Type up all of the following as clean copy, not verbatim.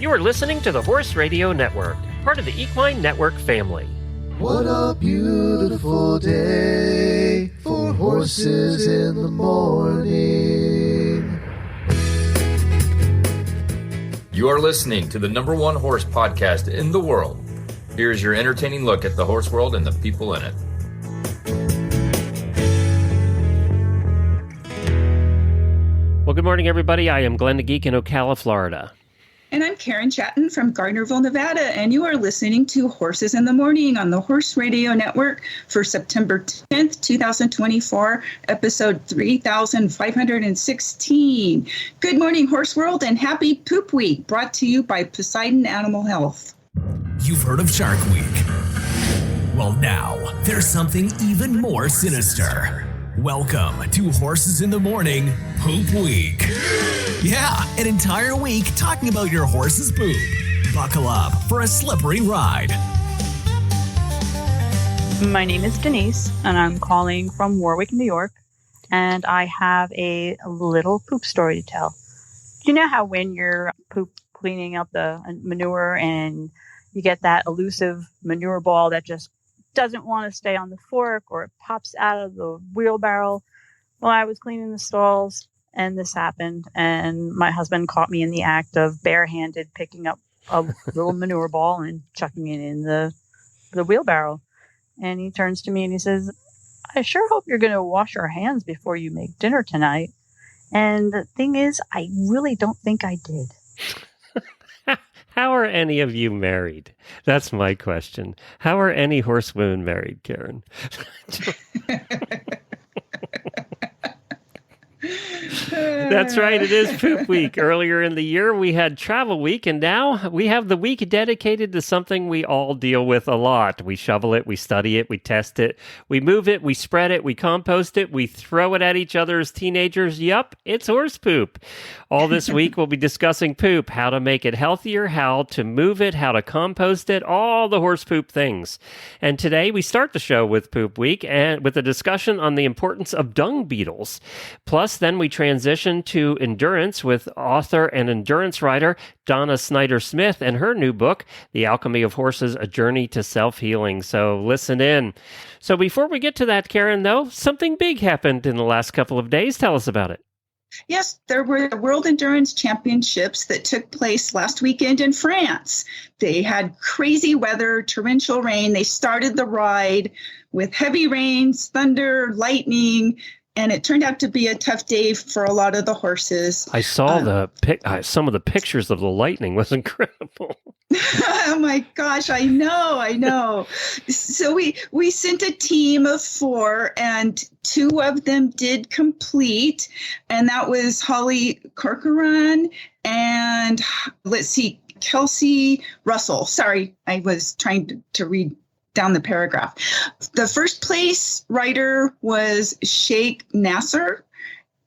You are listening to the Horse Radio Network, part of the Equine Network family. What a beautiful day for horses in the morning. You are listening to the #1 horse podcast in the world. Here's your entertaining look at the horse world and the people in it. Well, good morning, everybody. I am Glenn the Geek in Ocala, Florida. And I'm Karen Chatton from Gardnerville, Nevada, and you are listening to Horses in the Morning on the Horse Radio Network for September 10th, 2024, episode 3516. Good morning, Horse World, and happy Poop Week, brought to you by Poseidon Animal Health. You've heard of Shark Week. Well, now, there's something even more sinister. Welcome to Horses in the Morning, Poop Week. Yeah, an entire week talking about your horse's poop. Buckle up for a slippery ride. My name is Denise, and I'm calling from Warwick, New York, and I have a little poop story to tell. You know how when you're poop cleaning up the manure and you get that elusive manure ball that just doesn't want to stay on the fork or it pops out of the wheelbarrow? Well, I was cleaning the stalls and this happened, and my husband caught me in the act of barehanded picking up a little manure ball and chucking it in the wheelbarrow. And he turns to me and he says, "I sure hope you're going to wash your hands before you make dinner tonight." And the thing is, I really don't think I did. How are any of you married? That's my question. How are any horsewomen married, Karen? That's right. It is Poop Week. Earlier in the year, we had Travel Week, and now we have the week dedicated to something we all deal with a lot. We shovel it, we study it, we test it, we move it, we spread it, we compost it, we throw it at each other as teenagers. Yup, it's horse poop. All this week, we'll be discussing poop, how to make it healthier, how to move it, how to compost it, all the horse poop things. And today, we start the show with Poop Week and with a discussion on the importance of dung beetles. Plus, then we transition to endurance with author and endurance writer Donna Snyder Smith and her new book, The Alchemy of Horses, A Journey to Self-Healing. So listen in. So before we get to that, Karen, though, something big happened in the last couple of days. Tell us about it. Yes, there were the World Endurance Championships that took place last weekend in France. They had crazy weather, torrential rain. They started the ride with heavy rains, thunder, lightning, and it turned out to be a tough day for a lot of the horses. I saw some of the pictures of the lightning. Was incredible. Oh my gosh, I know. So we sent a team of 4, and 2 of them did complete, and that was Holly Corcoran and Kelsey Russell. Sorry, I was trying to read down the paragraph. The first place rider was Sheikh Nasser,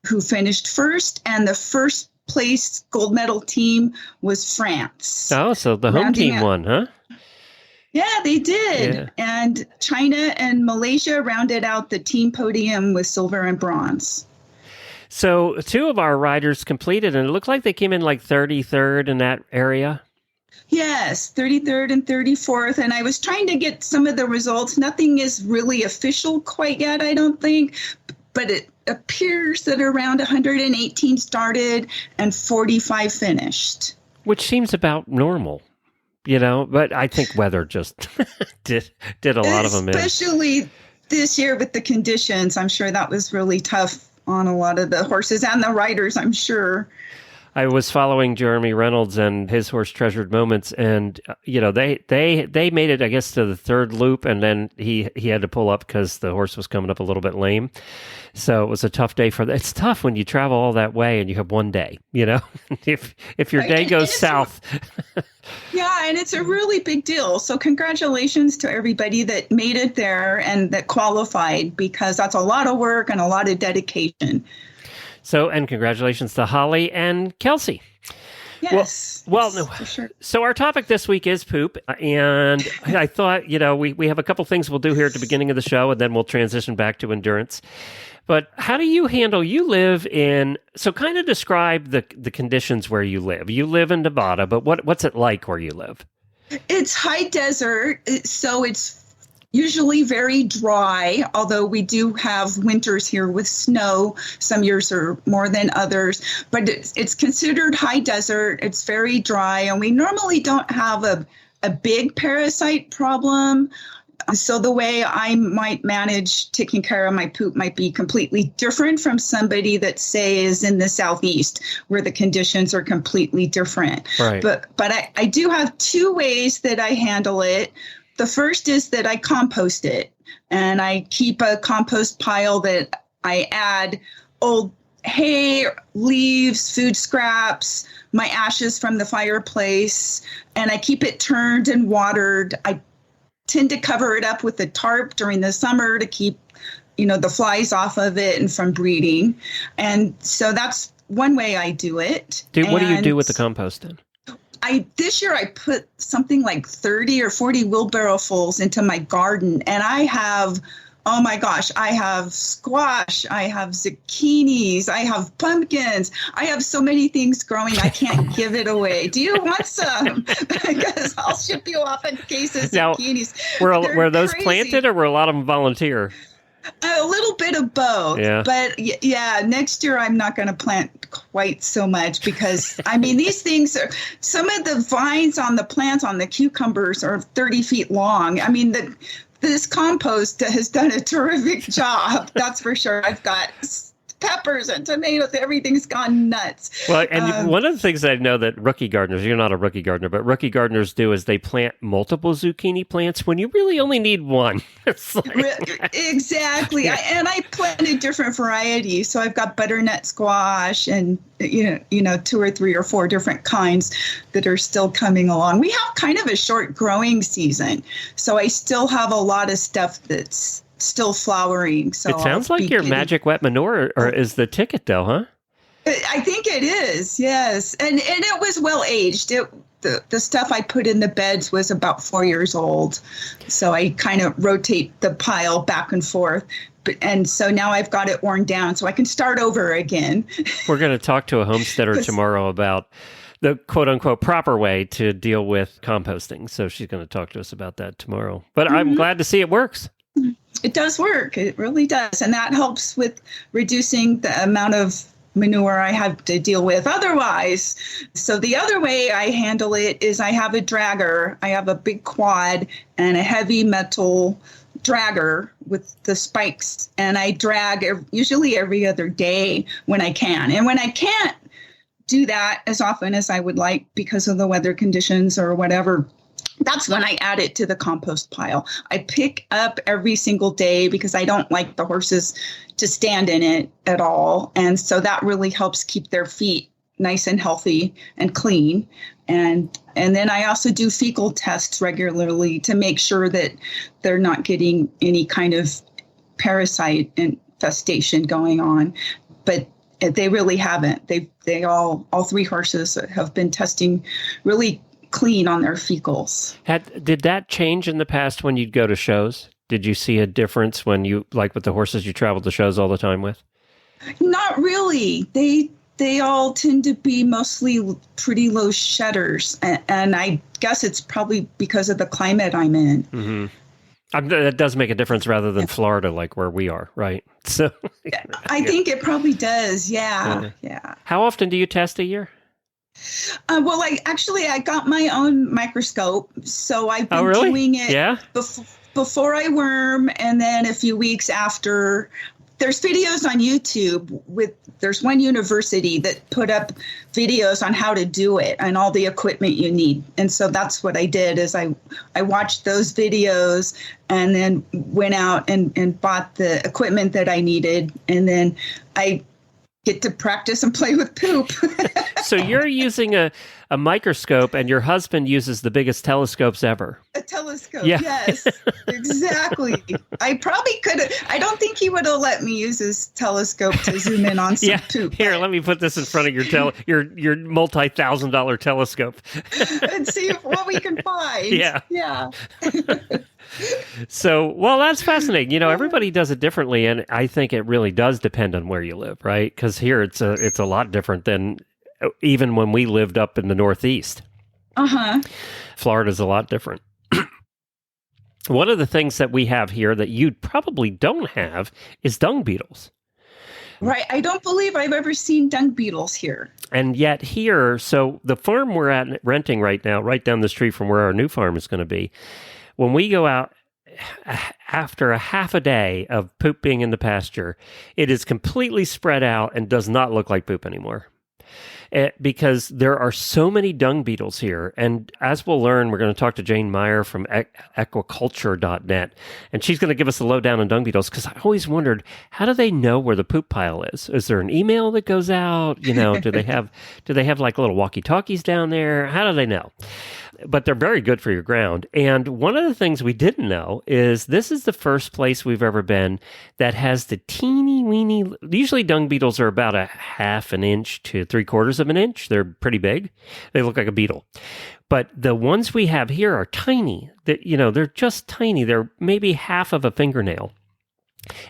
who finished first, and the first place gold medal team was France. Oh, so the home team won, huh? Yeah, they did. Yeah. And China and Malaysia rounded out the team podium with silver and bronze. So 2 of our riders completed, and it looked like they came in like 33rd in that area. Yes, 33rd and 34th. And I was trying to get some of the results. Nothing is really official quite yet, I don't think. But it appears that around 118 started and 45 finished. Which seems about normal, but I think weather just did a lot of them in. Especially this year with the conditions. I'm sure that was really tough on a lot of the horses and the riders, I'm sure. I was following Jeremy Reynolds and his horse Treasured Moments, and they made it, I guess, to the 3rd loop, and then he had to pull up because the horse was coming up a little bit lame. So it was a tough day for that. It's tough when you travel all that way and you have one day. If your day goes south. Yeah, and it's a really big deal. So congratulations to everybody that made it there and that qualified, because that's a lot of work and a lot of dedication. So, and congratulations to Holly and Kelsey. Yes. Well, for sure. So our topic this week is poop, and I thought, we have a couple things we'll do here at the beginning of the show, and then we'll transition back to endurance. But how do you handle, you live in, so kind of describe the conditions where you live. You live in Nevada, but what's it like where you live? It's high desert, so it's usually very dry, although we do have winters here with snow. Some years are more than others, but it's considered high desert. It's very dry, and we normally don't have a big parasite problem. So the way I might manage taking care of my poop might be completely different from somebody that, say, is in the Southeast, where the conditions are completely different. Right. But I do have two ways that I handle it. The first is that I compost it, and I keep a compost pile that I add old hay, leaves, food scraps, my ashes from the fireplace, and I keep it turned and watered. I tend to cover it up with a tarp during the summer to keep, the flies off of it and from breeding. And so that's one way I do it. What do you do with the compost then? This year I put something like 30 or 40 wheelbarrowfuls into my garden, and I have, oh my gosh, I have squash, I have zucchinis, I have pumpkins, I have so many things growing, I can't give it away. Do you want some? Because I'll ship you off in cases of zucchinis. Were those crazy. Planted, or were a lot of them volunteer? A little bit of both, yeah. But yeah, next year I'm not going to plant quite so much because, these things are, some of the vines on the plants on the cucumbers are 30 feet long. This compost has done a terrific job, that's for sure. I've got peppers and tomatoes, everything's gone nuts. Well, and one of the things I know that rookie gardeners, you're not a rookie gardener, but rookie gardeners do is they plant multiple zucchini plants when you really only need one. Exactly. I planted different varieties. So I've got butternut squash and, 2 or 3 or 4 different kinds that are still coming along. We have kind of a short growing season. So I still have a lot of stuff that's still flowering. So it sounds like your magic wet manure or is the ticket though, huh? I think it is, yes. And it was well aged. The stuff I put in the beds was about 4 years old. So I kind of rotate the pile back and forth. And so now I've got it worn down so I can start over again. We're going to talk to a homesteader tomorrow about the quote-unquote proper way to deal with composting. So she's going to talk to us about that tomorrow. But I'm glad to see it works. It does work. It really does. And that helps with reducing the amount of manure I have to deal with otherwise. So the other way I handle it is I have a dragger. I have a big quad and a heavy metal dragger with the spikes. And I drag usually every other day when I can. And when I can't do that as often as I would like because of the weather conditions or whatever, that's when I add it to the compost pile. I pick up every single day because I don't like the horses to stand in it at all. And so that really helps keep their feet nice and healthy and clean. And then I also do fecal tests regularly to make sure that they're not getting any kind of parasite infestation going on. But they really haven't. They all 3 horses have been testing really clean on their fecals. Did that change in the past when you'd go to shows? Did you see a difference when you, like with the horses you traveled to shows all the time with? Not really. They all tend to be mostly pretty low shedders. And I guess it's probably because of the climate I'm in. Mm-hmm. That does make a difference rather than Florida, like where we are, right? So I think it probably does. Yeah. How often do you test a year? Well, I got my own microscope, so I've been doing it before I worm, and then a few weeks after. There's videos on YouTube there's one university that put up videos on how to do it and all the equipment you need. And so that's what I did is I watched those videos and then went out and bought the equipment that I needed. And then I get to practice and play with poop. So you're using a microscope, and your husband uses the biggest telescopes ever. A telescope, Yeah. yes, exactly. I probably could have. I don't think he would have let me use his telescope to zoom in on some poop. Here, let me put this in front of your multi-$1,000 telescope. And see what we can find. Yeah. So, well, that's fascinating. You know, everybody does it differently, and I think it really does depend on where you live, right? Because here it's a lot different than even when we lived up in the Northeast. Florida's a lot different. One of the things that we have here that you probably don't have is dung beetles. Right. I don't believe I've ever seen dung beetles here. And yet here, so the farm we're at renting right now, right down the street from where our new farm is going to be, when we go out after a half a day of poop being in the pasture, it is completely spread out and does not look like poop anymore. Because there are so many dung beetles here. And as we'll learn, we're going to talk to Jane Meyer from aquaculture.net. And she's going to give us a lowdown on dung beetles, because I always wondered, how do they know where the poop pile is? Is there an email that goes out? You know, do they have like little walkie-talkies down there? How do they know? But they're very good for your ground. And one of the things we didn't know is this is the first place we've ever been that has the teeny weeny, usually dung beetles are about a half an inch to 3/4 of an inch. They're pretty big. They look like a beetle. But the ones we have here are tiny. They're just tiny. They're maybe half of a fingernail.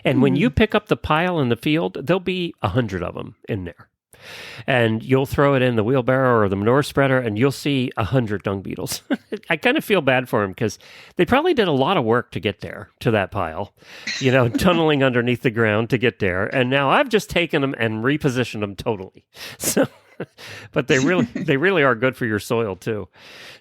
And when you pick up the pile in the field, there'll be 100 of them in there. And you'll throw it in the wheelbarrow or the manure spreader, and you'll see 100 dung beetles. I kind of feel bad for them because they probably did a lot of work to get there, to that pile, tunneling underneath the ground to get there. And now I've just taken them and repositioned them totally. So, but they really are good for your soil too.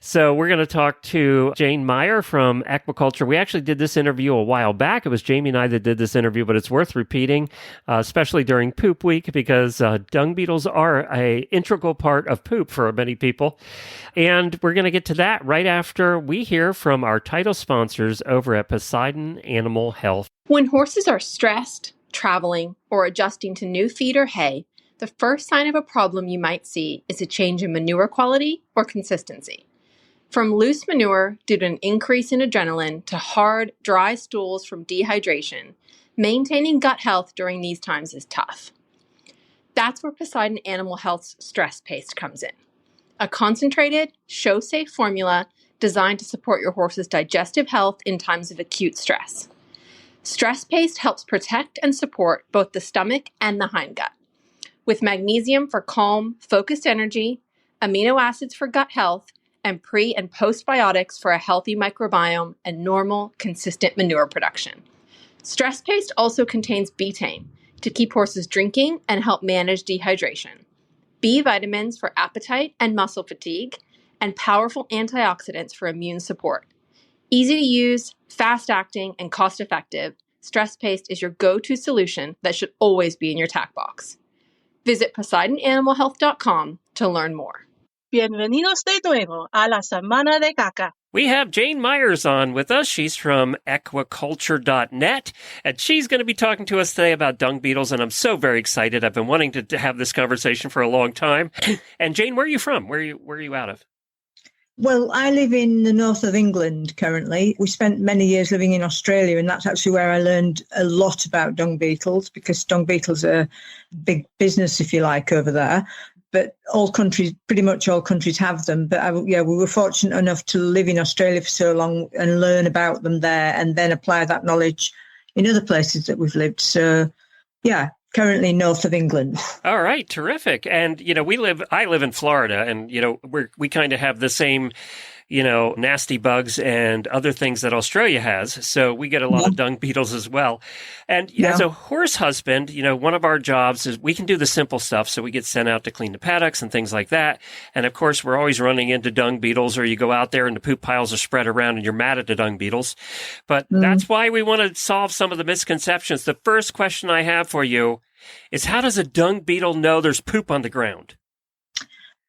So we're going to talk to Jane Meyer from Aquaculture. We actually did this interview a while back. It was Jamie and I that did this interview, but it's worth repeating, especially during poop week, because dung beetles are an integral part of poop for many people. And we're going to get to that right after we hear from our title sponsors over at Poseidon Animal Health. When horses are stressed, traveling, or adjusting to new feed or hay, the first sign of a problem you might see is a change in manure quality or consistency. From loose manure due to an increase in adrenaline to hard, dry stools from dehydration, maintaining gut health during these times is tough. That's where Poseidon Animal Health's Stress Paste comes in. A concentrated, show-safe formula designed to support your horse's digestive health in times of acute stress. Stress Paste helps protect and support both the stomach and the hindgut, with magnesium for calm, focused energy, amino acids for gut health, and pre- and postbiotics for a healthy microbiome and normal, consistent manure production. Stress Paste also contains betaine to keep horses drinking and help manage dehydration, B vitamins for appetite and muscle fatigue, and powerful antioxidants for immune support. Easy to use, fast-acting, and cost-effective, Stress Paste is your go-to solution that should always be in your tack box. Visit PoseidonAnimalHealth.com to learn more. Bienvenidos de nuevo a la Semana de Caca. We have Jane Myers on with us. She's from aquaculture.net, and she's going to be talking to us today about dung beetles, and I'm so very excited. I've been wanting to have this conversation for a long time. And Jane, where are you from? Where are you out of? Well, I live in the north of England currently. We spent many years living in Australia, and that's actually where I learned a lot about dung beetles, because dung beetles are big business, if you like, over there. But pretty much all countries have them. But we were fortunate enough to live in Australia for so long and learn about them there, and then apply that knowledge in other places that we've lived. So, yeah. Currently north of England. All right, terrific. And, I live in Florida, and, we kind of have the same, nasty bugs and other things that Australia has. So we get a lot of dung beetles as well. And as a horse husband, one of our jobs is we can do the simple stuff. So we get sent out to clean the paddocks and things like that. And of course, we're always running into dung beetles, or you go out there and the poop piles are spread around and you're mad at the dung beetles. But that's why we want to solve some of the misconceptions. The first question I have for you is, how does a dung beetle know there's poop on the ground?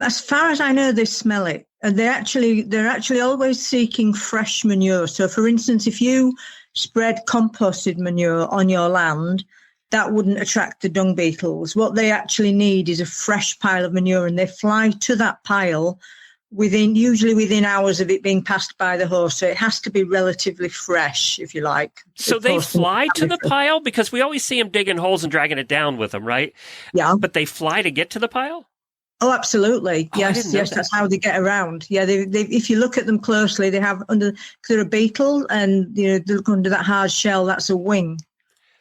As far as I know, they smell it. And they're actually always seeking fresh manure. So, for instance, if you spread composted manure on your land, that wouldn't attract the dung beetles. What they actually need is a fresh pile of manure, and they fly to that pile usually within hours of it being passed by the horse. So it has to be relatively fresh, if you like. So they fly to the pile? Because we always see them digging holes and dragging it down with them, right? Yeah. But they fly to get to the pile? Oh, absolutely. Oh, yes, that's how they get around. Yeah, they if you look at them closely, they have because they're a beetle, and they look under that hard shell, that's a wing.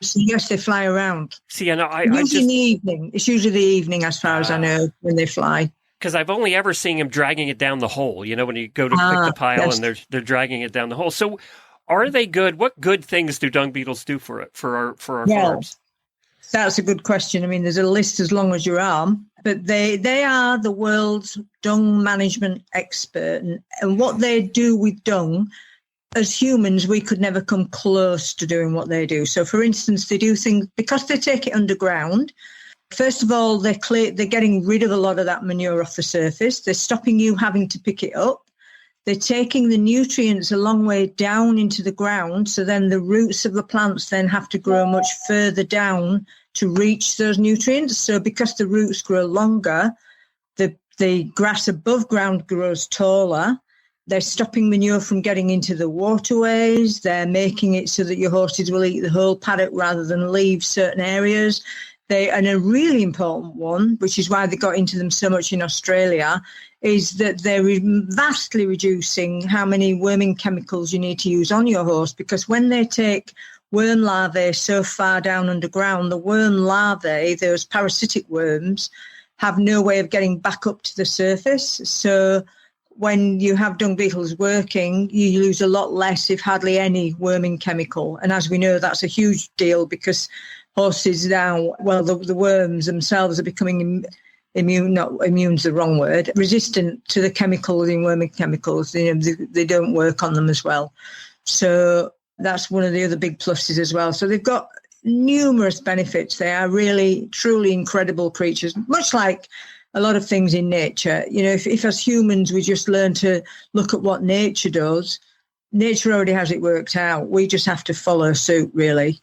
So yes, they fly around. See, I know. Usually in the evening. It's usually the evening, as far as I know, when they fly. Because I've only ever seen them dragging it down the hole. When you go to pick the pile and they're dragging it down the hole. So, are they good? What good things do dung beetles do for our farms? That's a good question. I mean, there's a list as long as your arm, but they are the world's dung management expert, and what they do with dung, as humans, we could never come close to doing what they do. So, for instance, they do things because they take it underground. First of all, they're getting rid of a lot of that manure off the surface. They're stopping you having to pick it up. They're taking the nutrients a long way down into the ground. So then the roots of the plants then have to grow much further down to reach those nutrients. So because the roots grow longer, the grass above ground grows taller. They're stopping manure from getting into the waterways. They're making it so that your horses will eat the whole paddock rather than leave certain areas. And a really important one, which is why they got into them so much in Australia, is that they're vastly reducing how many worming chemicals you need to use on your horse, because when they take worm larvae so far down underground, the worm larvae, those parasitic worms, have no way of getting back up to the surface. So when you have dung beetles working, you lose a lot less, if hardly any, worming chemical. And as we know, that's a huge deal because horses now, the worms themselves are becoming immune's the wrong word, resistant to the chemicals in worming chemicals. They don't work on them as well. So that's one of the other big pluses as well. So they've got numerous benefits. They are really, truly incredible creatures, much like a lot of things in nature. If as humans we just learn to look at what nature does, nature already has it worked out. We just have to follow suit, really.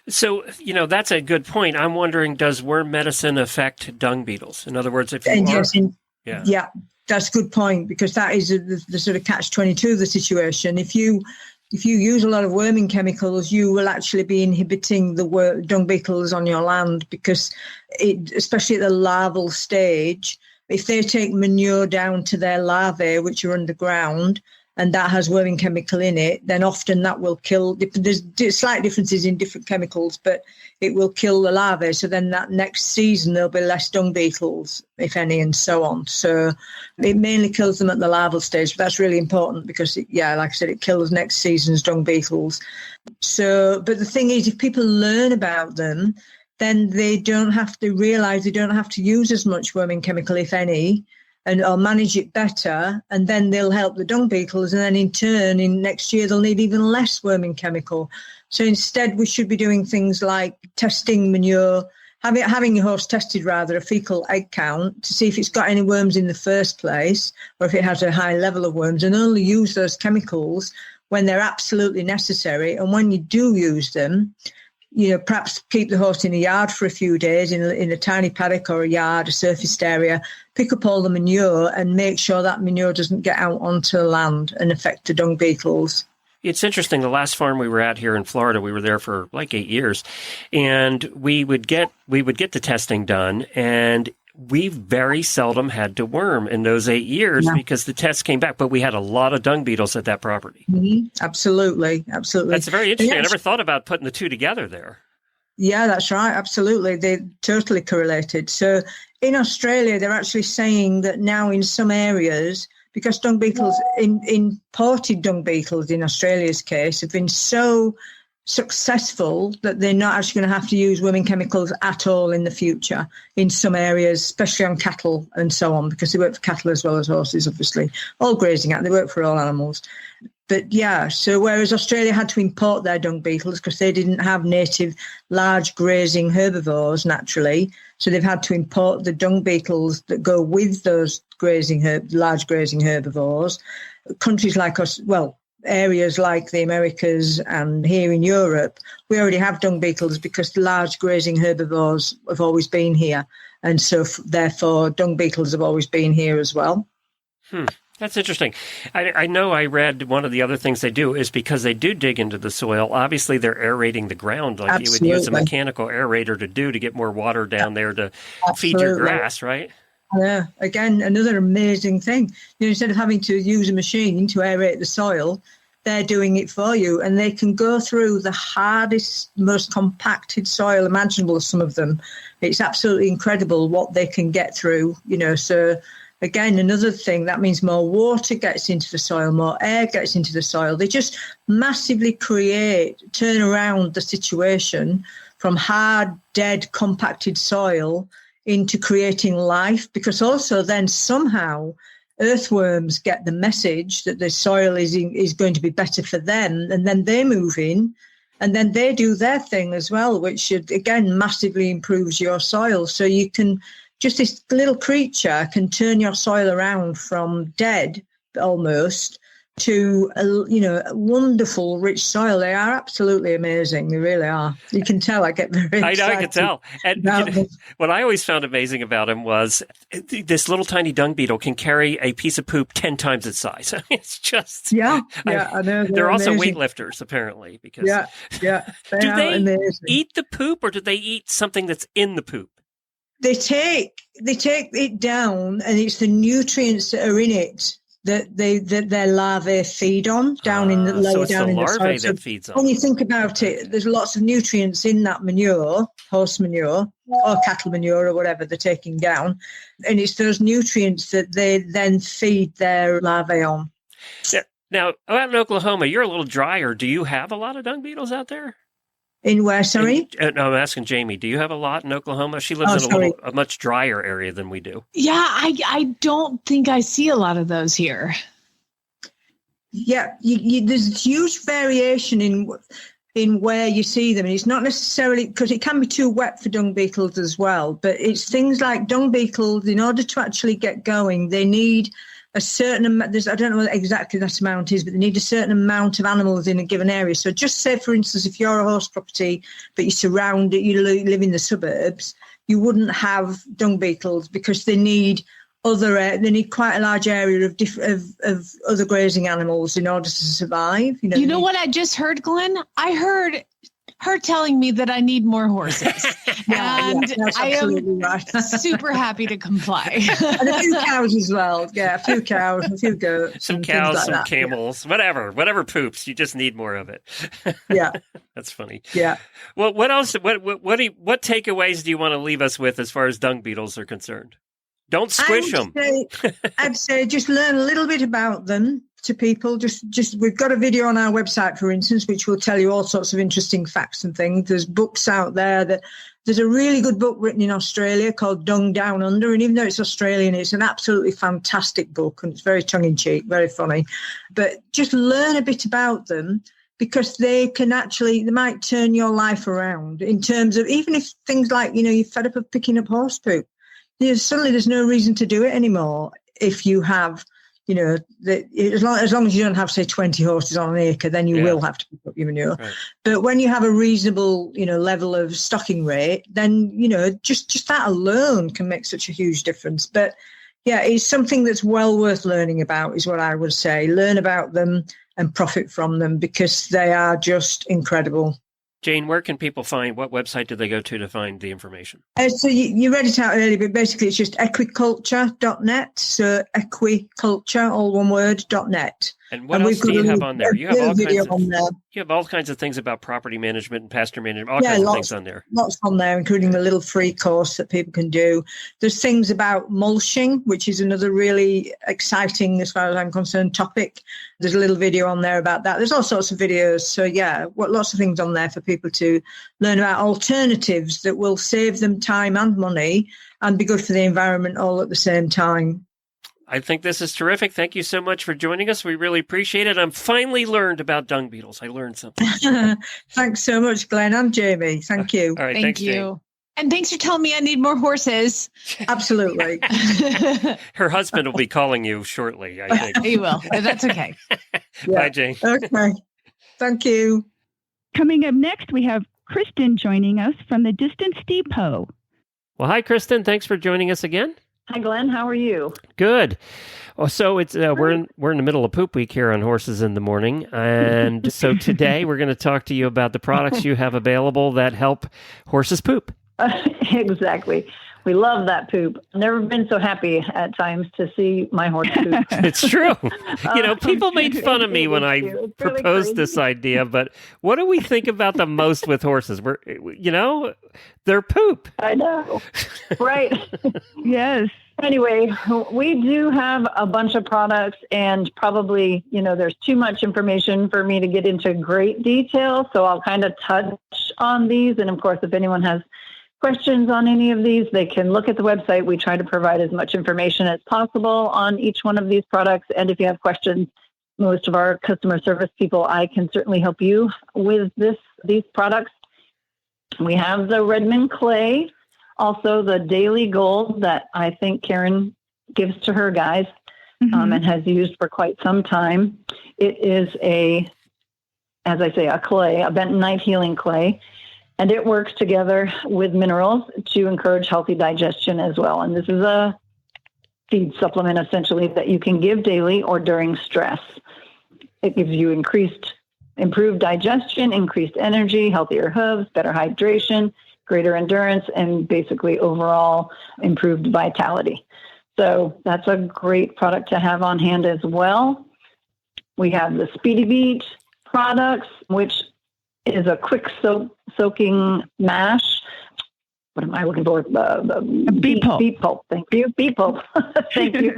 So, that's a good point. I'm wondering, does worm medicine affect dung beetles? In other words, if you Yeah, that's a good point, because that is the sort of catch-22 of the situation. If you use a lot of worming chemicals, you will actually be inhibiting the dung beetles on your land, because especially at the larval stage, if they take manure down to their larvae, which are underground, and that has worming chemical in it, then often that will kill. There's slight differences in different chemicals, but it will kill the larvae. So then that next season, there'll be less dung beetles, if any, and so on. So it mainly kills them at the larval stage. But that's really important because, like I said, it kills next season's dung beetles. So, but the thing is, if people learn about them, then they don't have to realize they don't have to use as much worming chemical, if any, or manage it better, and then they'll help the dung beetles, and then in turn, in next year, they'll need even less worming chemical. So instead, we should be doing things like testing manure, having your horse tested, a fecal egg count, to see if it's got any worms in the first place, or if it has a high level of worms, and only use those chemicals when they're absolutely necessary. And when you do use them, perhaps keep the horse in a yard for a few days, in a tiny paddock or a yard, a surfaced area, pick up all the manure and make sure that manure doesn't get out onto the land and affect the dung beetles. It's interesting. The last farm we were at here in Florida, we were there for like 8 years, and we would get the testing done, and we very seldom had to worm in those 8 years because the tests came back, but we had a lot of dung beetles at that property. Mm-hmm. Absolutely. That's very interesting. I never thought about putting the two together there. Yeah, that's right. Absolutely. They're totally correlated. So in Australia, they're actually saying that now in some areas, because dung beetles, imported dung beetles in Australia's case, have been so successful that they're not actually going to have to use worming chemicals at all in the future in some areas, especially on cattle and so on, because they work for cattle as well as horses, obviously. All grazing, they work for all animals. But so whereas Australia had to import their dung beetles because they didn't have native large grazing herbivores naturally, so they've had to import the dung beetles that go with those large grazing herbivores. Countries like us, areas like the Americas and here in Europe, we already have dung beetles because large grazing herbivores have always been here. And so therefore, dung beetles have always been here as well. That's interesting. I know I read one of the other things they do is because they do dig into the soil. Obviously, they're aerating the ground like Absolutely. you would use a mechanical aerator to get more water down there to feed your grass, right? Yeah, again, another amazing thing. Instead of having to use a machine to aerate the soil, they're doing it for you. And they can go through the hardest, most compacted soil imaginable, some of them. It's absolutely incredible what they can get through, So, again, another thing, that means more water gets into the soil, more air gets into the soil. They just massively turn around the situation from hard, dead, compacted soil into creating life, because also then somehow earthworms get the message that the soil is going to be better for them, and then they move in, and then they do their thing as well, which again massively improves your soil. So you can, just this little creature can turn your soil around from dead almost to a wonderful, rich soil. They are absolutely amazing. They really are. You can tell I get very excited. I can tell. And what I always found amazing about them was this little tiny dung beetle can carry a piece of poop 10 times its size. It's just... I know. They're also amazing. weightlifters, apparently. Because Do they amazing. eat the poop, or do they eat something that's in the poop? They take it down, and it's the nutrients that are in it that their larvae feed on down in the lower so it's down the in the larvae soil. that feeds on. When you think about it, there's lots of nutrients in that manure, horse manure or cattle manure or whatever they're taking down, and it's those nutrients that they then feed their larvae on. Yeah. Now, out in Oklahoma, you're a little drier. Do you have a lot of dung beetles out there? In where, sorry? No, I'm asking Jamie. Do you have a lot in Oklahoma? She lives in a much drier area than we do. Yeah, I don't think I see a lot of those here. Yeah, there's huge variation in where you see them. And it's not necessarily, because it can be too wet for dung beetles as well, but it's things like dung beetles, in order to actually get going, they need a certain amount, I don't know what exactly that amount is, but they need a certain amount of animals in a given area. So just say, for instance, if you're a horse property, but you live in the suburbs, you wouldn't have dung beetles because they need quite a large area of other grazing animals in order to survive. You know what I just heard, Glenn? I heard her telling me that I need more horses. That's I am right. super happy to comply. And a few cows as well. Yeah, a few cows, a few goats. Some cows, some camels, whatever poops. You just need more of it. Yeah. That's funny. Yeah. Well, what else? What takeaways do you want to leave us with as far as dung beetles are concerned? Don't squish them. I'd say just learn a little bit about them to people. Just we've got a video on our website, for instance, which will tell you all sorts of interesting facts and things. There's books out there there's a really good book written in Australia called Dung Down Under. And even though it's Australian, it's an absolutely fantastic book, and it's very tongue-in-cheek, very funny. But just learn a bit about them, because they might turn your life around in terms of, even if things like, you're fed up of picking up horse poop. Suddenly there's no reason to do it anymore if you have, as long as you don't have, say, 20 horses on an acre, then you will have to pick up your manure. Right. But when you have a reasonable, level of stocking rate, then, just that alone can make such a huge difference. But, yeah, it's something that's well worth learning about, is what I would say. Learn about them and profit from them, because they are just incredible. Jane, where can people what website do they go to find the information? So you read it out earlier, but basically it's just equiculture.net. So equiculture, all one word, .net. And what else do you have on there? You have all kinds of things about property management and pasture management, all kinds of things on there. Lots on there, including the little free course that people can do. There's things about mulching, which is another really exciting, as far as I'm concerned, topic. There's a little video on there about that. There's all sorts of videos. So, lots of things on there for people to learn about alternatives that will save them time and money and be good for the environment all at the same time. I think this is terrific. Thank you so much for joining us. We really appreciate it. I'm finally learned about dung beetles. I learned something. Thanks so much, Glenn and Jamie. Thank you. All right, Thank thanks, you. Jane. And thanks for telling me I need more horses. Absolutely. Her husband will be calling you shortly, I think. He will. That's okay. Bye, Jane. Okay. Thank you. Coming up next, we have Kristen joining us from the Distance Depot. Well, hi, Kristen. Thanks for joining us again. Hi, Glenn. How are you? Good. Well, so it's we're in the middle of Poop Week here on Horses in the Morning, and so today we're going to talk to you about the products you have available that help horses poop. Exactly. We love that poop. Never been so happy at times to see my horse poop. It's true. People made fun of me when I proposed this idea, but what do we think about the most with horses? Their poop. I know. Right. Yes. Anyway, we do have a bunch of products, and probably, there's too much information for me to get into great detail. So I'll kind of touch on these. And of course, if anyone has questions on any of these, they can look at the website. We try to provide as much information as possible on each one of these products. And if you have questions, most of our customer service people, I can certainly help you with these products. We have the Redmond Clay, also the Daily Gold that I think Karen gives to her guys and has used for quite some time. It is a clay, a bentonite healing clay. And it works together with minerals to encourage healthy digestion as well. And this is a feed supplement, essentially, that you can give daily or during stress. It gives you improved digestion, increased energy, healthier hooves, better hydration, greater endurance, and basically overall improved vitality. So that's a great product to have on hand as well. We have the Speedy Beat products, which is a quick soaking mash. What am I looking for? Beet pulp. Thank you. Beet pulp. Thank you.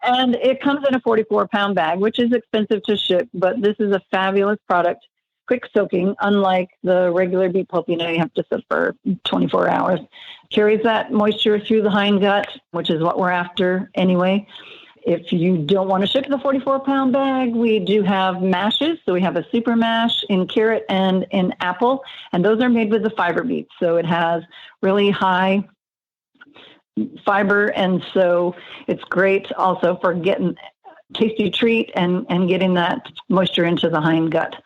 And it comes in a 44-pound bag, which is expensive to ship, but this is a fabulous product. Quick soaking, unlike the regular beet pulp, you have to sit for 24 hours. Carries that moisture through the hind gut, which is what we're after anyway. If you don't want to ship the 44-pound bag, we do have mashes. So we have a super mash in carrot and in apple, and those are made with the fiber beets. So it has really high fiber, and so it's great also for getting tasty treat and getting that moisture into the hind gut.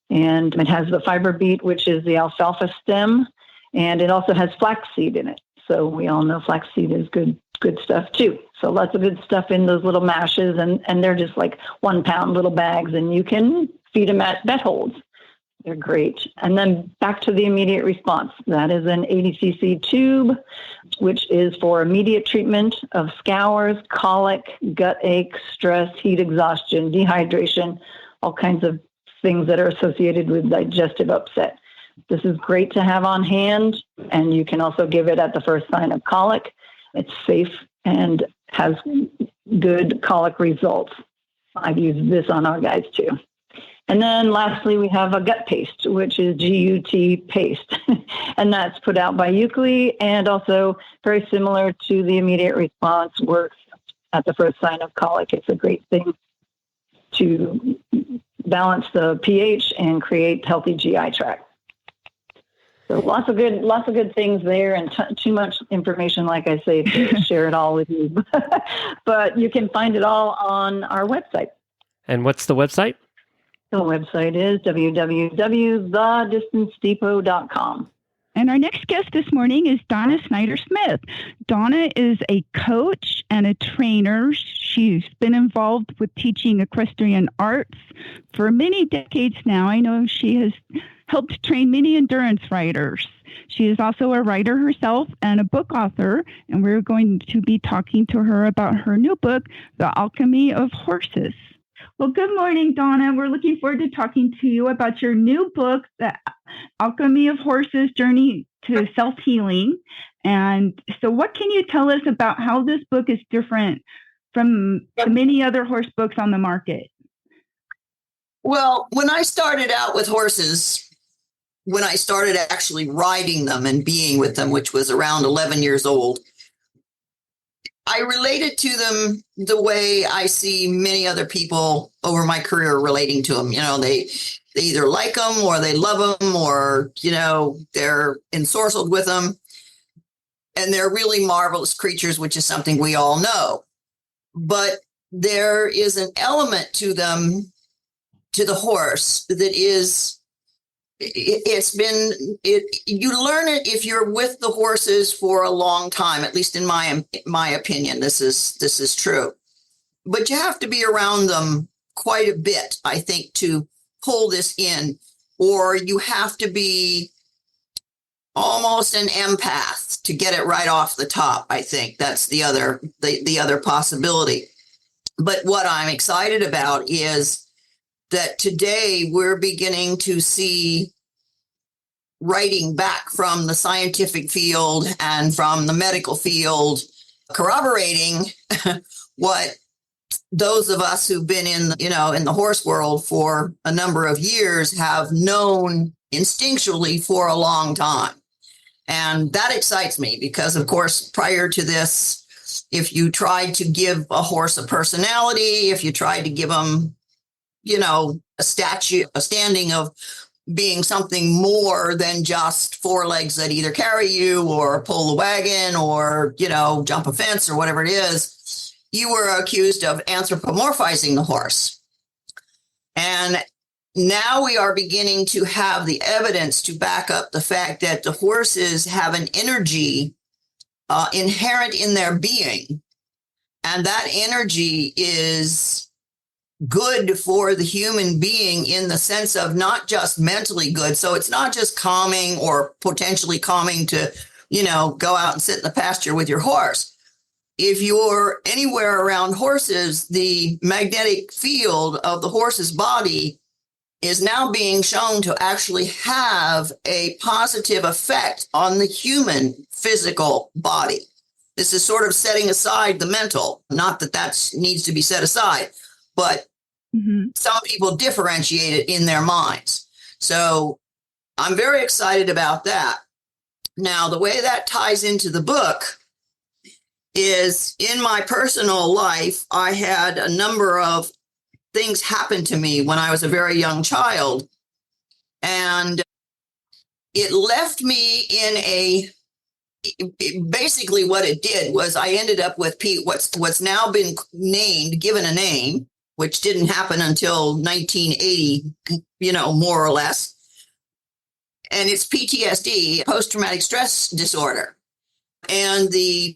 And it has the fiber beet, which is the alfalfa stem, and it also has flaxseed in it. So we all know flaxseed is good stuff too. So lots of good stuff in those little mashes, and they're just like 1 pound little bags, and you can feed them at vet holds. They're great. And then back to the immediate response. That is an 80 cc tube, which is for immediate treatment of scours, colic, gut ache, stress, heat exhaustion, dehydration, all kinds of things that are associated with digestive upset. This is great to have on hand, and you can also give it at the first sign of colic. It's safe and has good colic results. I've used this on our guys too. And then lastly, we have a gut paste, which is GUT paste. And that's put out by Euclid, and also very similar to the immediate response, works at the first sign of colic. It's a great thing to balance the pH and create healthy GI tract. So lots of good things there, and too much information, like I say, to share it all with you. But you can find it all on our website. And what's the website? The website is www.thedistancedepot.com. And our next guest this morning is Donna Snyder-Smith. Donna is a coach and a trainer. She's been involved with teaching equestrian arts for many decades now. I know she has helped train many endurance riders. She is also a writer herself and a book author, and we're going to be talking to her about her new book, The Alchemy of Horses. Well, good morning, Donna. We're looking forward to talking to you about your new book, The Alchemy of Horses, Journey to Self-Healing. And so what can you tell us about how this book is different from the many other horse books on the market? Well, when I started out with horses, when I started actually riding them and being with them, which was around 11 years old, I related to them the way I see many other people over my career relating to them. They either like them or they love them, or, they're ensorcelled with them. and they're really marvelous creatures, which is something we all know. But there is an element to them, to the horse, that is, you learn it if you're with the horses for a long time, at least in my opinion. This is true. But you have to be around them quite a bit, I think, to pull this in, or you have to be almost an empath to get it right off the top. I think that's the other possibility. But what I'm excited about is that today we're beginning to see writing back from the scientific field and from the medical field corroborating what those of us who've been in the horse world for a number of years have known instinctually for a long time. And that excites me because, of course, prior to this, if you tried to give a horse a personality, if you tried to give them, a standing of being something more than just four legs that either carry you or pull the wagon or, jump a fence or whatever it is, you were accused of anthropomorphizing the horse. And now we are beginning to have the evidence to back up the fact that the horses have an energy inherent in their being. And that energy is good for the human being in the sense of not just mentally good. So it's not just calming or potentially calming to, go out and sit in the pasture with your horse. If you're anywhere around horses, the magnetic field of the horse's body is now being shown to actually have a positive effect on the human physical body. This is sort of setting aside the mental, not that needs to be set aside, but some people differentiate it in their minds. So I'm very excited about that. Now, the way that ties into the book is in my personal life, I had a number of things happen to me when I was a very young child. And it left me basically what it did was I ended up with what's now been given a name, which didn't happen until 1980, more or less. And it's PTSD, post-traumatic stress disorder. And the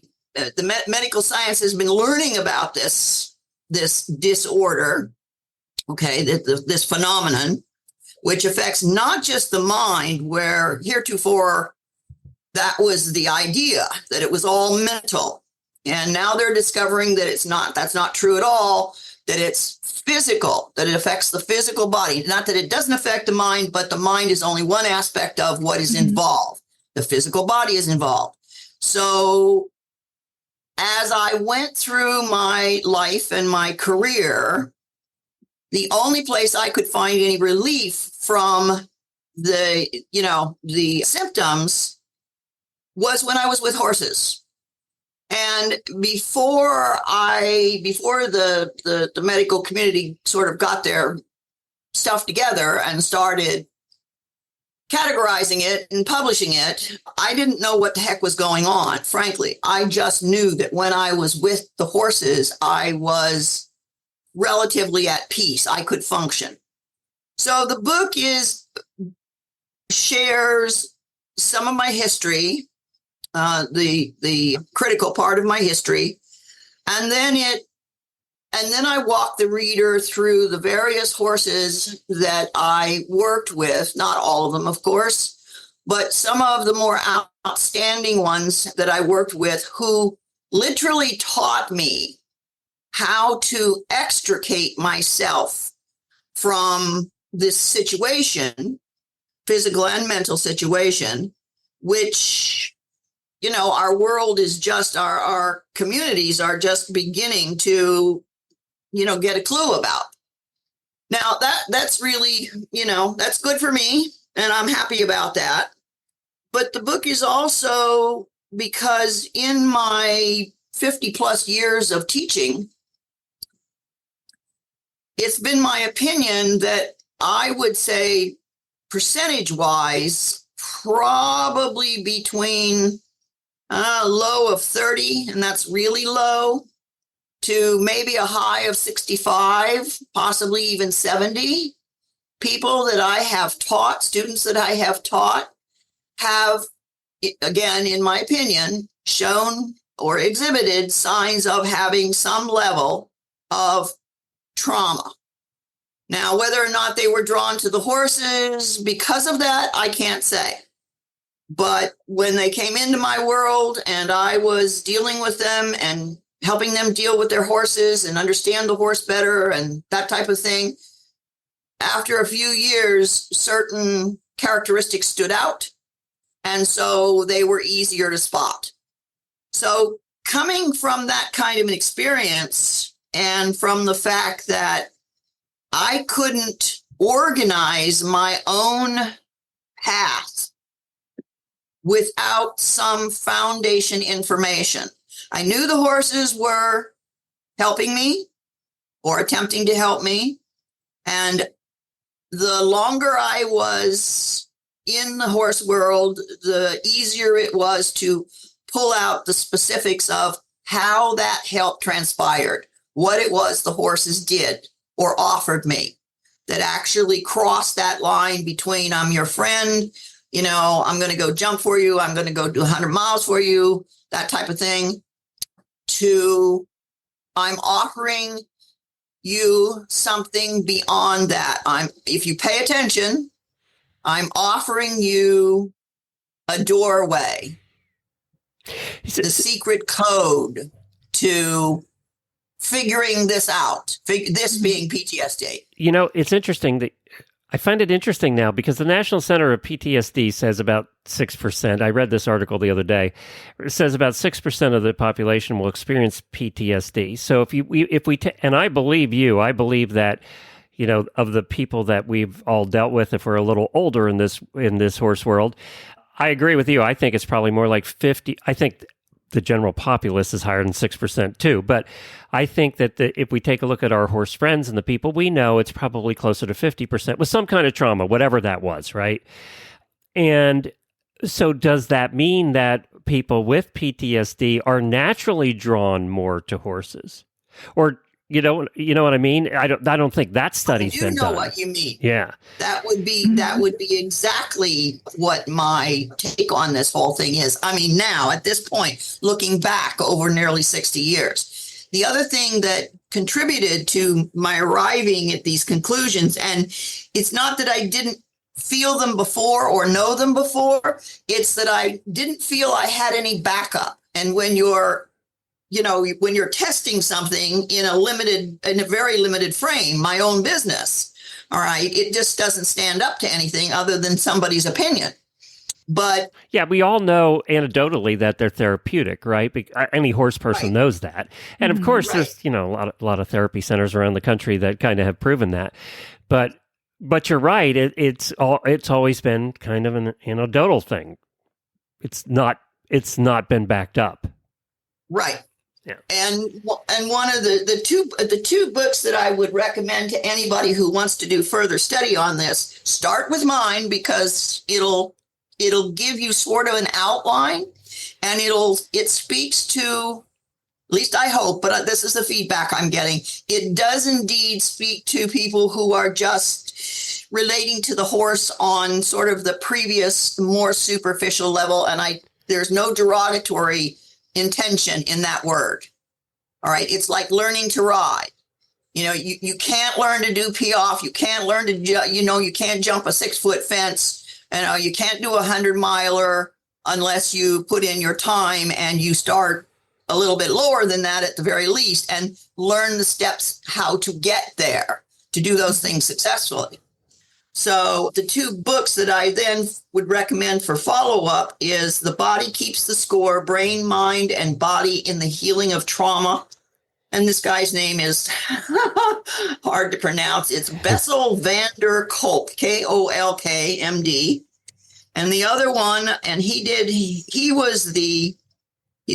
medical science has been learning about this disorder, okay, this phenomenon, which affects not just the mind, where heretofore that was the idea, that it was all mental. And now they're discovering that that's not true at all, that it's physical, that it affects the physical body. Not that it doesn't affect the mind, but the mind is only one aspect of what is involved. The physical body is involved. So as I went through my life and my career, the only place I could find any relief from the symptoms was when I was with horses. And before the medical community sort of got their stuff together and started categorizing it and publishing it, I didn't know what the heck was going on, frankly. I just knew that when I was with the horses, I was relatively at peace. I could function. So the book shares some of my history, the critical part of my history, and then I walk the reader through the various horses that I worked with, not all of them, of course, but some of the more outstanding ones that I worked with who literally taught me how to extricate myself from this situation, physical and mental situation, which, our world is just, our communities are just beginning to get a clue about. Now that's really, that's good for me, and I'm happy about that. But the book is also because in my 50 plus years of teaching, it's been my opinion that I would say percentage wise, probably between low of 30, and that's really low, to maybe a high of 65, possibly even 70. People that I have taught, students that I have taught, have, again, in my opinion, shown or exhibited signs of having some level of trauma. Now, whether or not they were drawn to the horses because of that, I can't say. But when they came into my world and I was dealing with them and helping them deal with their horses and understand the horse better and that type of thing, after a few years, certain characteristics stood out. And so they were easier to spot. So coming from that kind of an experience and from the fact that I couldn't organize my own path without some foundation information. I knew the horses were helping me or attempting to help me. And the longer I was in the horse world, the easier it was to pull out the specifics of how that help transpired, what it was the horses did or offered me that actually crossed that line between I'm your friend, you know, I'm going to go jump for you, I'm going to go do 100 miles for you, that type of thing, to I'm offering you something beyond that. If you pay attention, I'm offering you a doorway, the secret code to figuring this out, this being PTSD. You know, it's interesting that I find it interesting now because the National Center of PTSD says about 6%. I read this article the other day. It says about 6% of the population will experience PTSD. So and I believe you, I believe that, you know, of the people that we've all dealt with, if we're a little older in this horse world, I agree with you. I think it's probably more like 50. I think the general populace is higher than 6% too. But I think that if we take a look at our horse friends and the people we know, it's probably closer to 50% with some kind of trauma, whatever that was, right? And so does that mean that people with PTSD are naturally drawn more to horses? Or you know what I mean? I don't think that study's been done. I do know what you mean. Yeah. That would be exactly what my take on this whole thing is. I mean, now at this point, looking back over nearly 60 years, the other thing that contributed to my arriving at these conclusions, and it's not that I didn't feel them before or know them before, it's that I didn't feel I had any backup. And when you're testing something in a very limited frame, my own business, all right, it just doesn't stand up to anything other than somebody's opinion. But yeah, we all know anecdotally that they're therapeutic, right? Any horse person knows that. And of course, there's, you know, a lot of therapy centers around the country that kind of have proven that. But you're right. It's always been kind of an anecdotal thing. It's not been backed up. Right. Yeah. And one of the two books that I would recommend to anybody who wants to do further study on this, start with mine because it'll give you sort of an outline, and it speaks to, at least I hope, but this is the feedback I'm getting. It does indeed speak to people who are just relating to the horse on sort of the previous, more superficial level, and there's no derogatory intention in that word. All right. It's like learning to ride. You know, you can't learn to do piaffe. You can't learn to, you can't jump a 6-foot fence. You can't do a 100-miler unless you put in your time and you start a little bit lower than that at the very least and learn the steps how to get there to do those things successfully. So the two books that I then would recommend for follow-up is The Body Keeps the Score, Brain, Mind, and Body in the Healing of Trauma. And this guy's name is hard to pronounce. It's Bessel van der Kolk, Kolk, MD. And the other one, and he's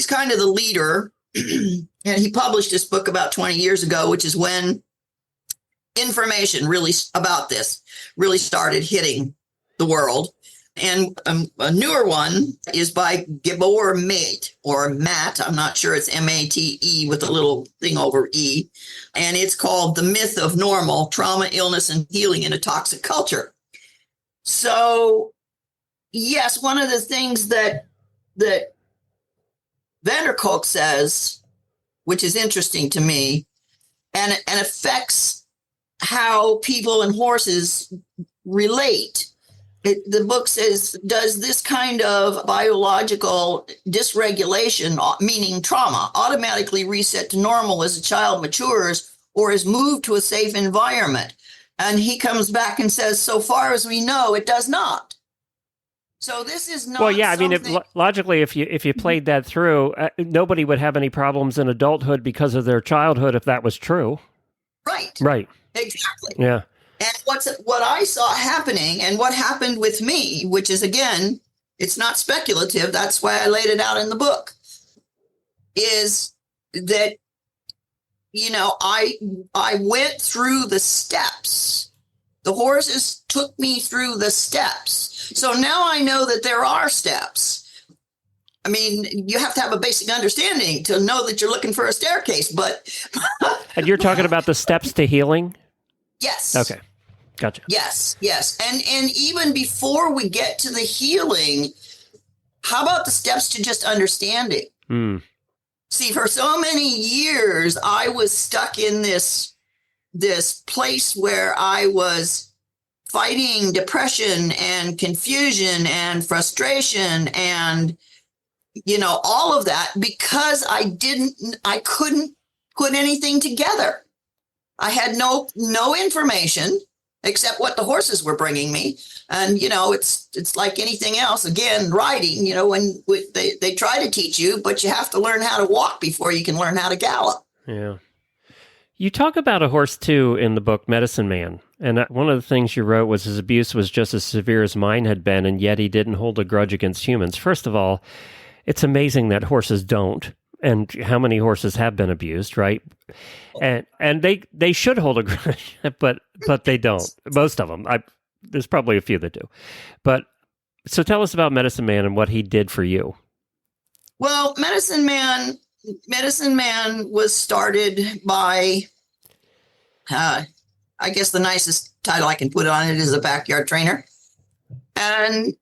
kind of the leader. And he published this book about 20 years ago, which is when information about this really started hitting the world. And a newer one is by Gabor Mate, or Matt. I'm not sure, it's M-A-T-E with a little thing over E. And it's called The Myth of Normal, Trauma, Illness, and Healing in a Toxic Culture. So, yes, one of the things that Vanderkolk says, which is interesting to me, and affects how people and horses relate. The book says, does this kind of biological dysregulation, meaning trauma, automatically reset to normal as a child matures or is moved to a safe environment? And he comes back and says, so far as we know, it does not. So this is not. Well, yeah, I mean, logically, if you played that through, nobody would have any problems in adulthood because of their childhood if that was true. Right. Right. Exactly. Yeah. And what I saw happening and what happened with me, which is, again, it's not speculative, that's why I laid it out in the book, is that, I went through the steps. The horses took me through the steps. So now I know that there are steps. I mean, you have to have a basic understanding to know that you're looking for a staircase, but... And you're talking about the steps to healing? Yes. Okay. Gotcha. Yes. And even before we get to the healing, how about the steps to just understanding? See, for so many years, I was stuck in this place where I was fighting depression and confusion and frustration and, all of that because I couldn't put anything together. I had no information except what the horses were bringing me. And, it's like anything else. Again, riding, when they try to teach you, but you have to learn how to walk before you can learn how to gallop. Yeah. You talk about a horse, too, in the book, Medicine Man. And one of the things you wrote was his abuse was just as severe as mine had been, and yet he didn't hold a grudge against humans. First of all, it's amazing that horses don't. And how many horses have been abused, right? And they should hold a grudge, but they don't. Most of them. There's probably a few that do. But so tell us about Medicine Man and what he did for you. Well, Medicine Man was started by, I guess the nicest title I can put on it is a backyard trainer, and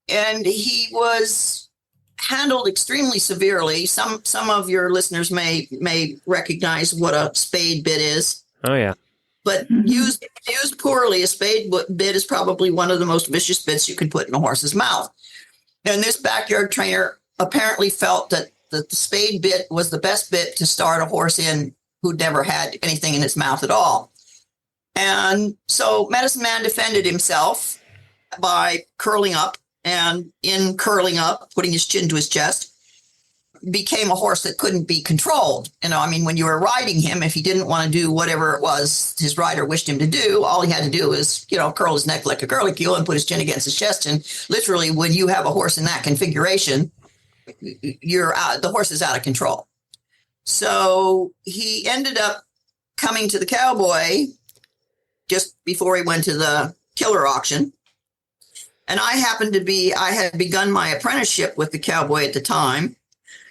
he was handled extremely severely. Some of your listeners may recognize what a spade bit is. Oh yeah. But used poorly, a spade bit is probably one of the most vicious bits you can put in a horse's mouth. And this backyard trainer apparently felt that the spade bit was the best bit to start a horse in who'd never had anything in his mouth at all. And so Medicine Man defended himself by curling up, and in curling up, putting his chin to his chest, became a horse that couldn't be controlled. When you were riding him, if he didn't want to do whatever it was his rider wished him to do, all he had to do was, curl his neck like a curlicue and put his chin against his chest. And literally, when you have a horse in that configuration, the horse is out of control. So he ended up coming to the cowboy just before he went to the killer auction. And I had begun my apprenticeship with the cowboy at the time.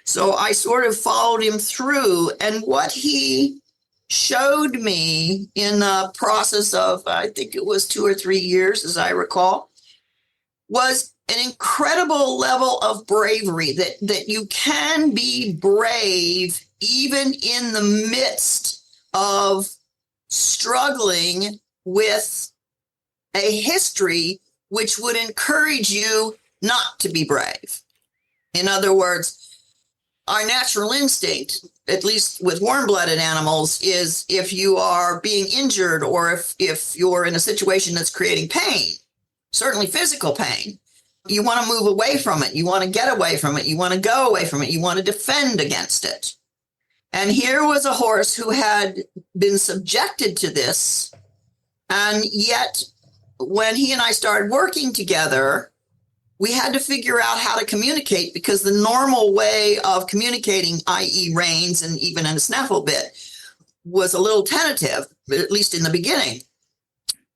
So I sort of followed him through. And what he showed me in the process of, I think it was 2 or 3 years, as I recall, was an incredible level of bravery, that you can be brave even in the midst of struggling with a history which would encourage you not to be brave. In other words, our natural instinct, at least with warm-blooded animals, is if you are being injured or if you're in a situation that's creating pain, certainly physical pain, you want to move away from it. You want to get away from it. You want to go away from it. You want to defend against it. And here was a horse who had been subjected to this, and yet when he and I started working together, we had to figure out how to communicate, because the normal way of communicating, i.e. reins and even in a snaffle bit, was a little tentative, at least in the beginning.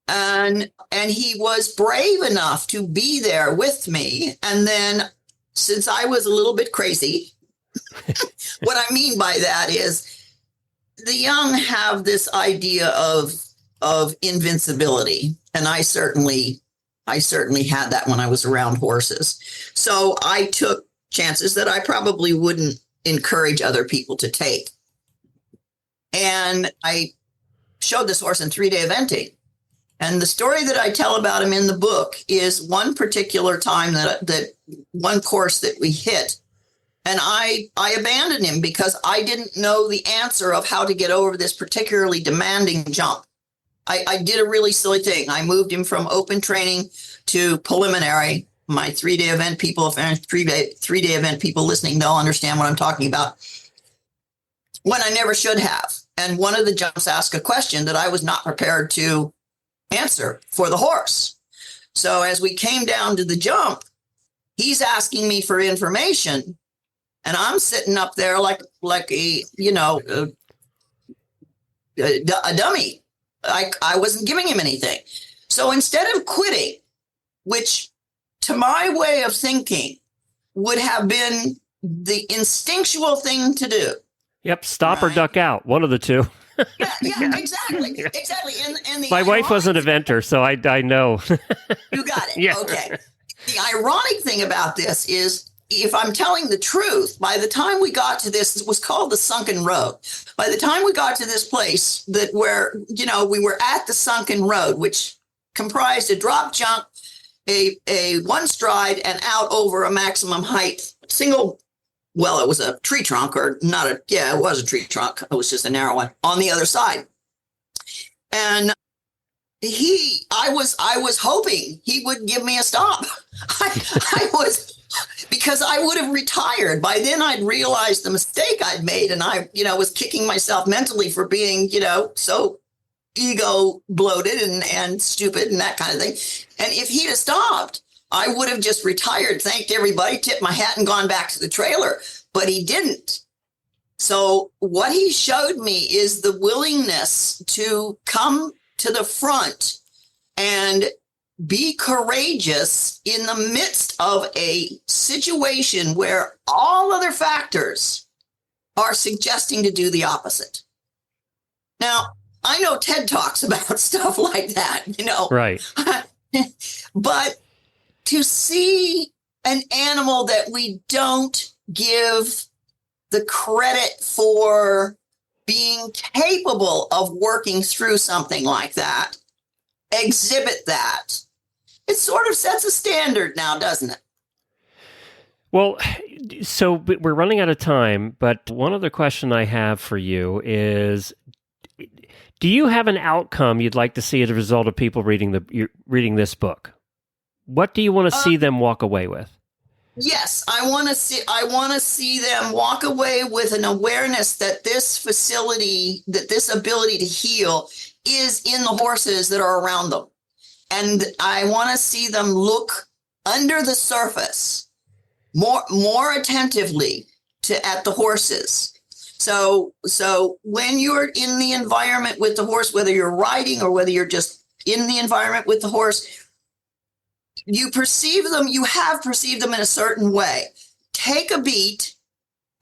And he was brave enough to be there with me. And then, since I was a little bit crazy, what I mean by that is the young have this idea of invincibility. And I certainly had that when I was around horses. So I took chances that I probably wouldn't encourage other people to take. And I showed this horse in 3-day eventing. And the story that I tell about him in the book is one particular time that one course that we hit. And I abandoned him because I didn't know the answer of how to get over this particularly demanding jump. I did a really silly thing. I moved him from open training to preliminary. My 3-day event people, if three-day event people listening don't understand what I'm talking about, when I never should have. And one of the jumps asked a question that I was not prepared to answer for the horse. So as we came down to the jump, he's asking me for information, and I'm sitting up there like a dummy. I wasn't giving him anything. So instead of quitting, which to my way of thinking would have been the instinctual thing to do. Yep, stop or duck out, one of the two. Yeah, exactly. And my wife was an eventer, so I know. You got it. Yeah. Okay. The ironic thing about this is, if I'm telling the truth, by the time we got to this, it was called the Sunken Road. By the time we got to this place where we were at the Sunken Road, which comprised a drop jump, a one stride, and out over a maximum height, it was a tree trunk, or not it was a tree trunk. It was just a narrow one on the other side. And I was hoping he would give me a stop. I was, because I would have retired. By then I'd realized the mistake I'd made, and I, was kicking myself mentally for being, so ego bloated and stupid and that kind of thing. And if he'd have stopped, I would have just retired, thanked everybody, tipped my hat, and gone back to the trailer. But he didn't. So what he showed me is the willingness to come to the front and be courageous in the midst of a situation where all other factors are suggesting to do the opposite. Now, I know TED talks about stuff like that, Right. But to see an animal that we don't give the credit for being capable of working through something like that, exhibit that, it sort of sets a standard now, doesn't it? Well, so we're running out of time, but one other question I have for you is, do you have an outcome you'd like to see as a result of people reading this book? What do you want to see them walk away with? Yes, I want to see them walk away with an awareness that this facility, that this ability to heal is in the horses that are around them. And I want to see them look under the surface more attentively at the horses. So when you're in the environment with the horse, whether you're riding or whether you're just in the environment with the horse, you have perceived them in a certain way. Take a beat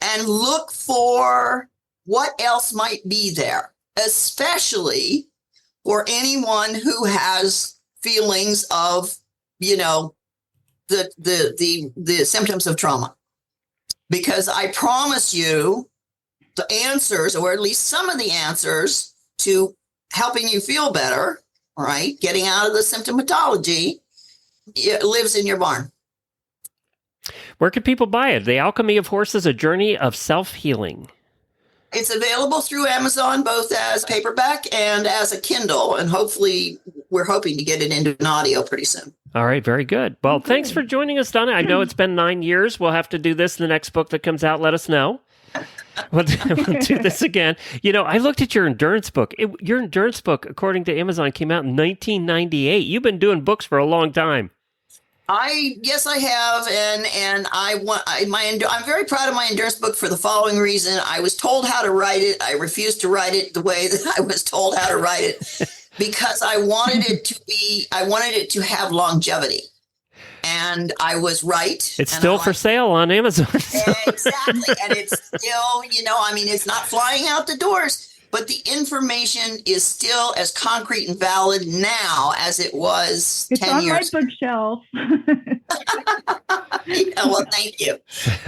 and look for what else might be there, especially for anyone who has feelings of, the symptoms of trauma. Because I promise you the answers, or at least some of the answers to helping you feel better, right? Getting out of the symptomatology, it lives in your barn. Where can people buy it? The Alchemy of Horses, A Journey of Self-Healing. It's available through Amazon, both as paperback and as a Kindle. And hopefully, we're hoping to get it into an audio pretty soon. All right, very good. Well, thanks for joining us, Donna. I know it's been 9 years. We'll have to do this in the next book that comes out. Let us know. We'll do this again. I looked at your endurance book. Your endurance book, according to Amazon, came out in 1998. You've been doing books for a long time. Yes, I have, and I'm very proud of my endurance book for the following reason. I was told how to write it. I refused to write it the way that I was told how to write it. because I wanted it to have longevity. And I was right. It's still for sale on Amazon. Exactly. And it's still, it's not flying out the doors, but the information is still as concrete and valid now as it was 10 years ago. It's on my bookshelf. Well, thank you.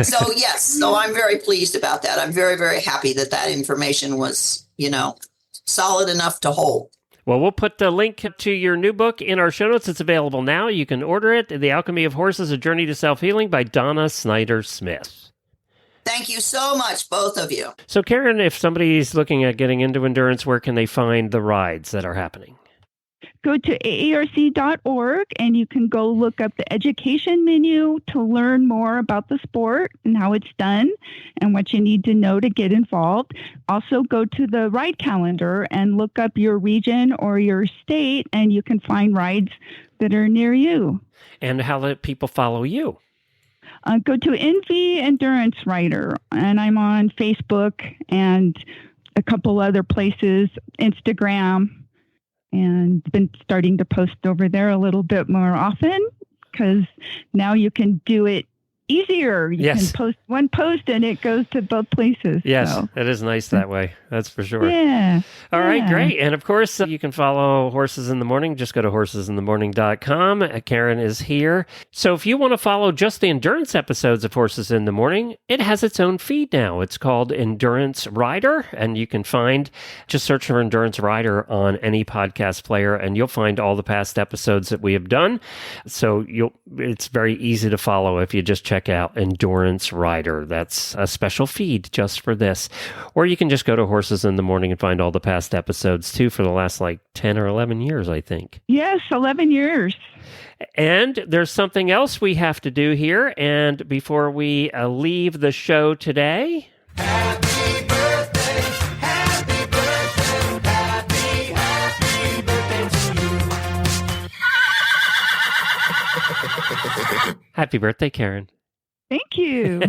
So, yes. So I'm very pleased about that. I'm very, very happy that information was, solid enough to hold. Well, we'll put the link to your new book in our show notes. It's available now. You can order it. The Alchemy of Horses, A Journey to Self-Healing by Donna Snyder Smith. Thank you so much, both of you. So, Karen, if somebody's looking at getting into endurance, where can they find the rides that are happening? Go to aarc.org and you can go look up the education menu to learn more about the sport and how it's done and what you need to know to get involved. Also, go to the ride calendar and look up your region or your state, and you can find rides that are near you. And how do people follow you? Go to NV Endurance Rider, and I'm on Facebook and a couple other places, Instagram. And been starting to post over there a little bit more often because now you can do it easier. You can post one post and it goes to both places. Yes, so. It is nice that way. That's for sure. Yeah. All right, great. And of course, you can follow Horses in the Morning. Just go to horsesinthemorning.com. Karen is here. So if you want to follow just the endurance episodes of Horses in the Morning, it has its own feed now. It's called Endurance Rider, and you can just search for Endurance Rider on any podcast player, and you'll find all the past episodes that we have done. So it's very easy to follow if you just check out Endurance Rider. That's a special feed just for this. Or you can just go to Horses in the Morning and find all the past episodes too for the last 10 or 11 years, I think. Yes, 11 years. And there's something else we have to do here. And before we leave the show today... Happy birthday, happy birthday, happy birthday to you. Happy birthday, Karen. Thank you.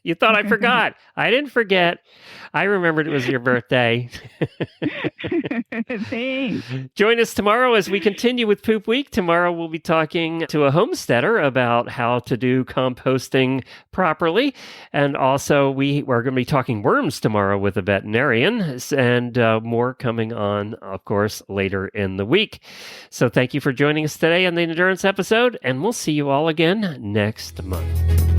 You thought I forgot. I didn't forget. I remembered it was your birthday. Thanks. Join us tomorrow as we continue with Poop Week. Tomorrow we'll be talking to a homesteader about how to do composting properly. And also we're going to be talking worms tomorrow with a veterinarian, and more coming on, of course, later in the week. So thank you for joining us today on the Endurance episode, and we'll see you all again next month.